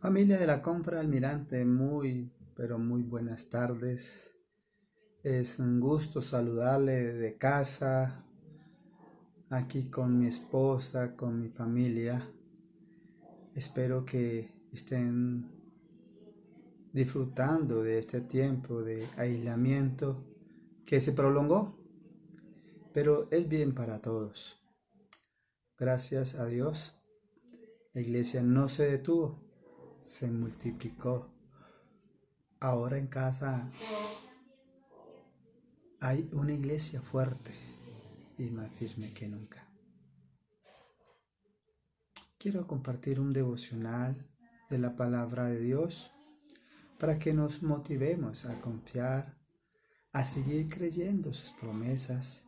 Familia de la Compra Almirante, pero muy buenas tardes. Es un gusto saludarle de casa, aquí con mi esposa, con mi familia. Espero que estén disfrutando de este tiempo de aislamiento que se prolongó, pero es bien para todos. Gracias a Dios, la iglesia no se detuvo, se multiplicó. Ahora en casa hay una iglesia fuerte y más firme que nunca. Quiero compartir un devocional de la palabra de Dios para que nos motivemos a confiar, a seguir creyendo sus promesas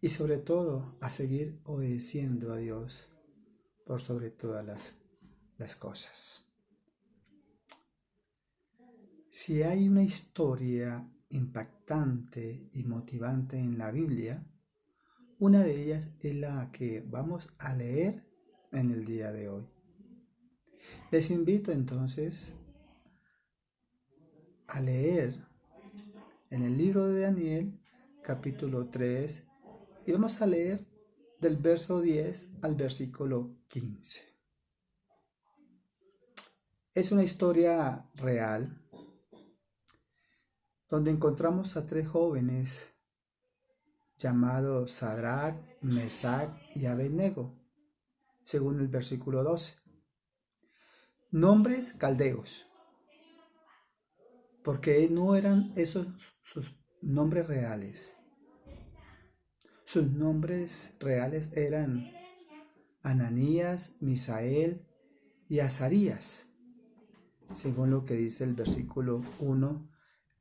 y sobre todo a seguir obedeciendo a Dios por sobre todas las cosas. Si hay una historia impactante y motivante en la Biblia, una de ellas es la que vamos a leer en el día de hoy. Les invito entonces a leer en el libro de Daniel, capítulo 3, y vamos a leer del verso 10 al versículo 15. Es una historia real donde encontramos a tres jóvenes llamados Sadrach, Mesach y Abednego, según el versículo 12. Nombres caldeos, porque no eran esos sus nombres reales. Sus nombres reales eran Ananías, Misael y Azarías, según lo que dice el versículo 1,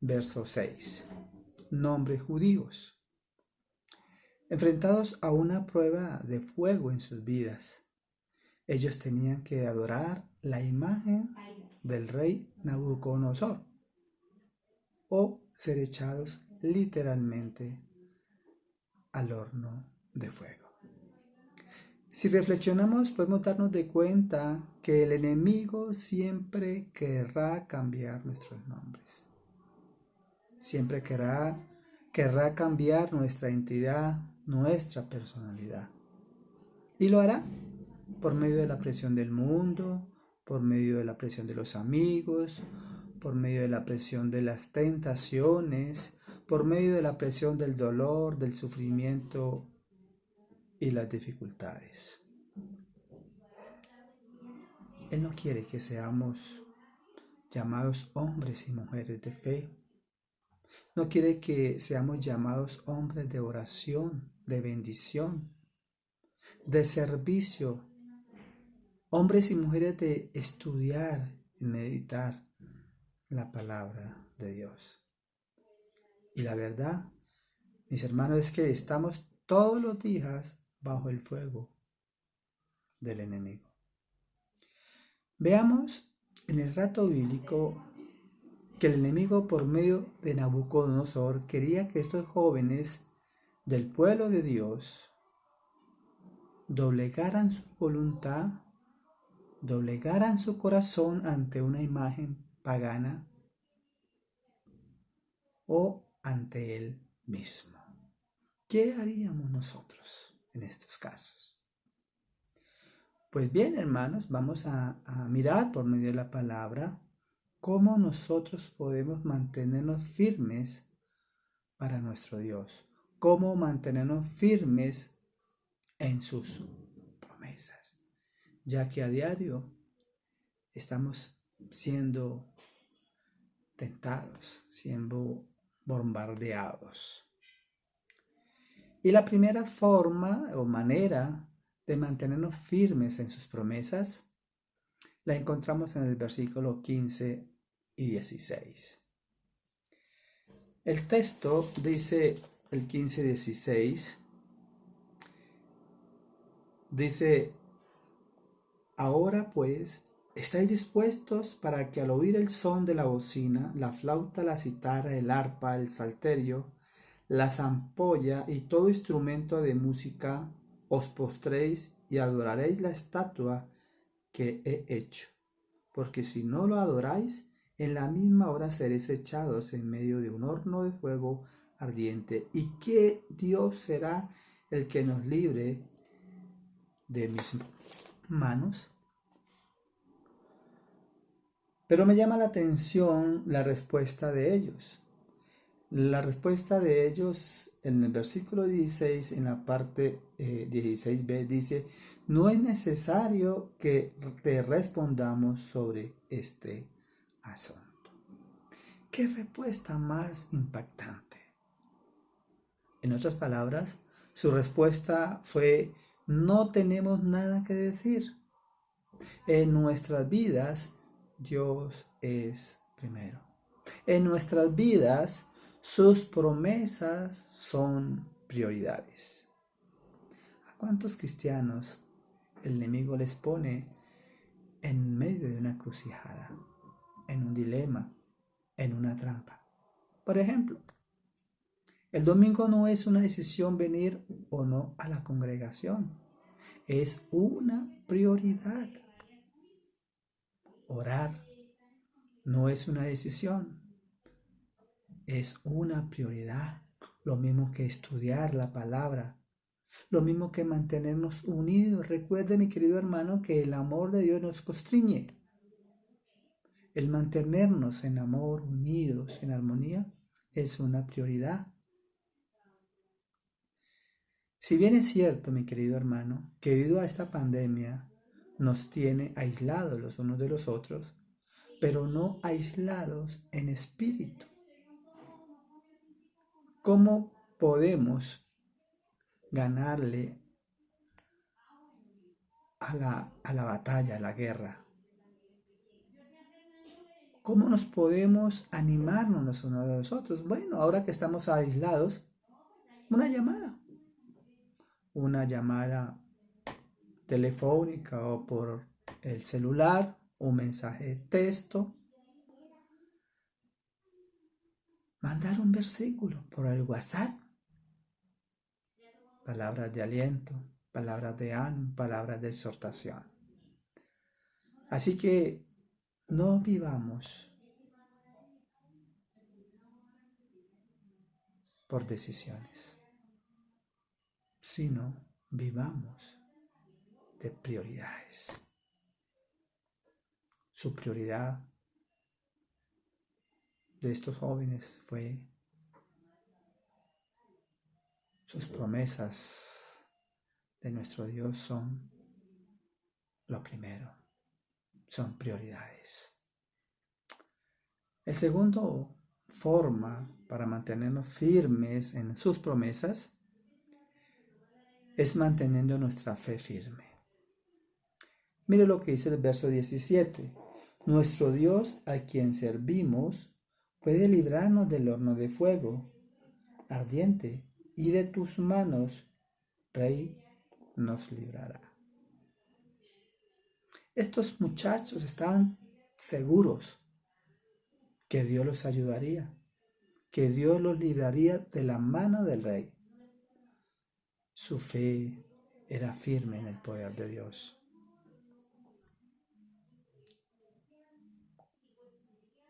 verso 6. Nombres judíos, enfrentados a una prueba de fuego en sus vidas. Ellos tenían que adorar la imagen del rey Nabucodonosor o ser echados literalmente al horno de fuego. Si reflexionamos, podemos darnos de cuenta que el enemigo siempre querrá cambiar nuestros nombres. Siempre querrá cambiar nuestra identidad, nuestra personalidad. Y lo hará por medio de la presión del mundo, por medio de la presión de los amigos, por medio de la presión de las tentaciones, por medio de la presión del dolor, del sufrimiento y las dificultades. Él no quiere que seamos llamados hombres y mujeres de fe. No quiere que seamos llamados hombres de oración, de bendición, de servicio, hombres y mujeres de estudiar y meditar la palabra de Dios. Y la verdad, mis hermanos, es que estamos todos los días bajo el fuego del enemigo. Veamos en el relato bíblico que el enemigo, por medio de Nabucodonosor, quería que estos jóvenes del pueblo de Dios doblegaran su voluntad, doblegaran su corazón ante una imagen pagana o ante él mismo. ¿Qué haríamos nosotros en estos casos? Pues bien, hermanos, vamos a mirar por medio de la palabra cómo nosotros podemos mantenernos firmes para nuestro Dios, cómo mantenernos firmes en sus promesas, ya que a diario estamos siendo tentados, siendo bombardeados. Y la primera forma o manera de mantenernos firmes en sus promesas la encontramos en el versículo 15 y 16. El texto dice, el 15 y 16, dice: ahora pues, ¿estáis dispuestos para que al oír el son de la bocina, la flauta, la citara, el arpa, el salterio, la zampolla y todo instrumento de música, os postréis y adoraréis la estatua que he hecho, porque si no lo adoráis, en la misma hora seréis echados en medio de un horno de fuego ardiente. ¿Y qué Dios será el que nos libre de mis manos? Pero me llama la atención la respuesta de ellos. La respuesta de ellos en el versículo 16, en la parte 16b, dice: no es necesario que te respondamos sobre este asunto. ¿Qué respuesta más impactante? En otras palabras, su respuesta fue: no tenemos nada que decir. En nuestras vidas, Dios es primero. En nuestras vidas, sus promesas son prioridades. ¿A cuántos cristianos el enemigo les pone en medio de una encrucijada, en un dilema, en una trampa? Por ejemplo, el domingo no es una decisión venir o no a la congregación, es una prioridad. Orar no es una decisión, es una prioridad. Lo mismo que estudiar la palabra, lo mismo que mantenernos unidos. Recuerde, mi querido hermano, que el amor de Dios nos constriñe. El mantenernos en amor, unidos, en armonía, es una prioridad. Si bien es cierto, mi querido hermano, que debido a esta pandemia nos tiene aislados los unos de los otros, pero no aislados en espíritu. ¿Cómo podemos ganarle a la batalla, a la guerra? ¿Cómo nos podemos animarnos los unos a los otros? Bueno, ahora que estamos aislados, una llamada telefónica o por el celular, un mensaje de texto, mandar un versículo por el WhatsApp, palabras de aliento, palabras de ánimo, palabras de exhortación. Así que no vivamos por decisiones, sino vivamos de prioridades. Su prioridad de estos jóvenes fue sus promesas de nuestro Dios son lo primero, son prioridades. El segundo forma para mantenernos firmes en sus promesas es manteniendo nuestra fe firme. Mire lo que dice el verso 17. Nuestro Dios, a quien servimos, puede librarnos del horno de fuego ardiente, y de tus manos, Rey, nos librará. Estos muchachos estaban seguros que Dios los ayudaría, que Dios los libraría de la mano del Rey. Su fe era firme en el poder de Dios.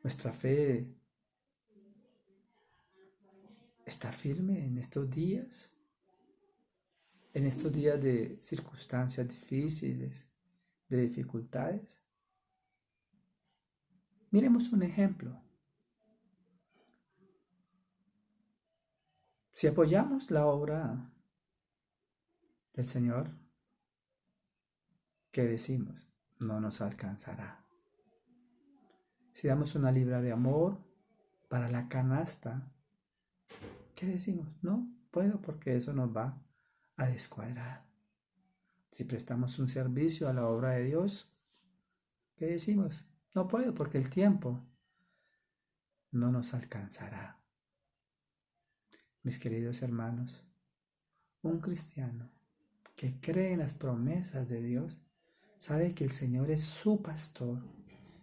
Nuestra fe está firme en estos días de circunstancias difíciles, de dificultades. Miremos un ejemplo. Si apoyamos la obra del Señor, ¿qué decimos? No nos alcanzará. Si damos una libra de amor para la canasta, ¿qué decimos? No puedo porque eso nos va a descuadrar. Si prestamos un servicio a la obra de Dios, ¿qué decimos? No puedo porque el tiempo no nos alcanzará. Mis queridos hermanos, un cristiano que cree en las promesas de Dios sabe que el Señor es su pastor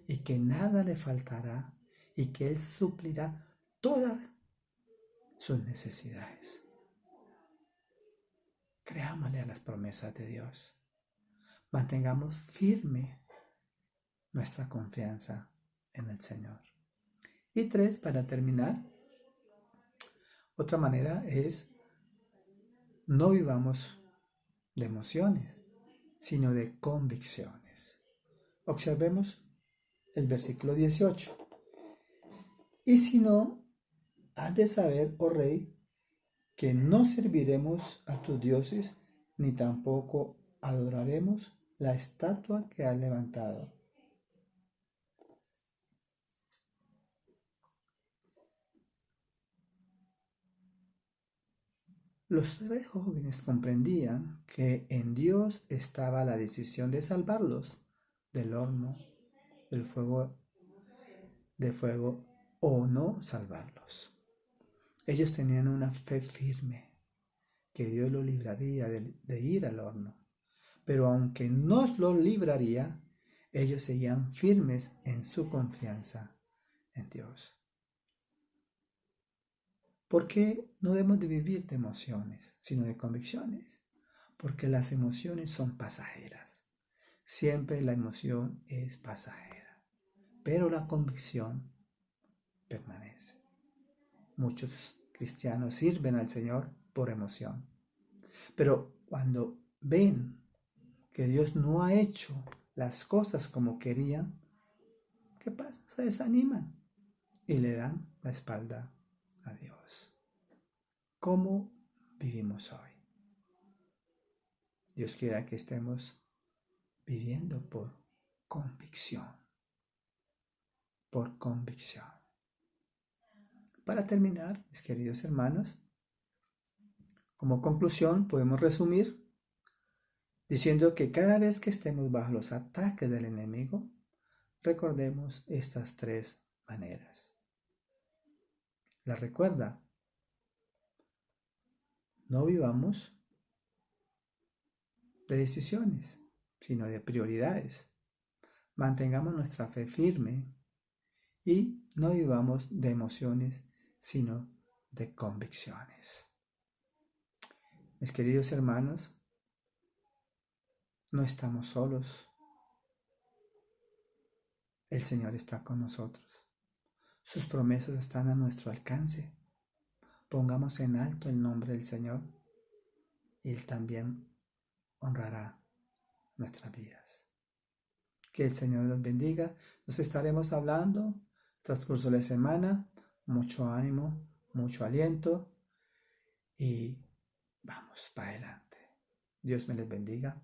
y que nada le faltará y que Él suplirá todas sus necesidades. Creámosle a las promesas de Dios. Mantengamos firme nuestra confianza en el Señor. Y 3, para terminar, otra manera es no vivamos de emociones, sino de convicciones. Observemos el versículo 18. Y si no, has de saber, oh rey, que no serviremos a tus dioses, ni tampoco adoraremos la estatua que has levantado. Los 3 jóvenes comprendían que en Dios estaba la decisión de salvarlos del horno, del fuego, de fuego, o no salvarlos. Ellos tenían una fe firme que Dios los libraría de ir al horno. Pero aunque nos lo libraría, ellos seguían firmes en su confianza en Dios. ¿Por qué no debemos de vivir de emociones, sino de convicciones? Porque las emociones son pasajeras. Siempre la emoción es pasajera, pero la convicción permanece. Muchos cristianos sirven al Señor por emoción, pero cuando ven que Dios no ha hecho las cosas como querían, ¿qué pasa? Se desaniman y le dan la espalda a Dios. ¿Cómo vivimos hoy? Dios quiera que estemos viviendo por convicción. Por convicción. Para terminar, mis queridos hermanos, como conclusión podemos resumir diciendo que cada vez que estemos bajo los ataques del enemigo, recordemos estas 3 maneras. ¿La recuerda? No vivamos de decisiones, sino de prioridades. Mantengamos nuestra fe firme y no vivamos de emociones, sino de convicciones. Mis queridos hermanos, no estamos solos. El Señor está con nosotros. Sus promesas están a nuestro alcance. Pongamos en alto el nombre del Señor y Él también honrará nuestras vidas. Que el Señor los bendiga. Nos estaremos hablando transcurso de la semana. Mucho ánimo, mucho aliento y vamos para adelante. Dios me les bendiga.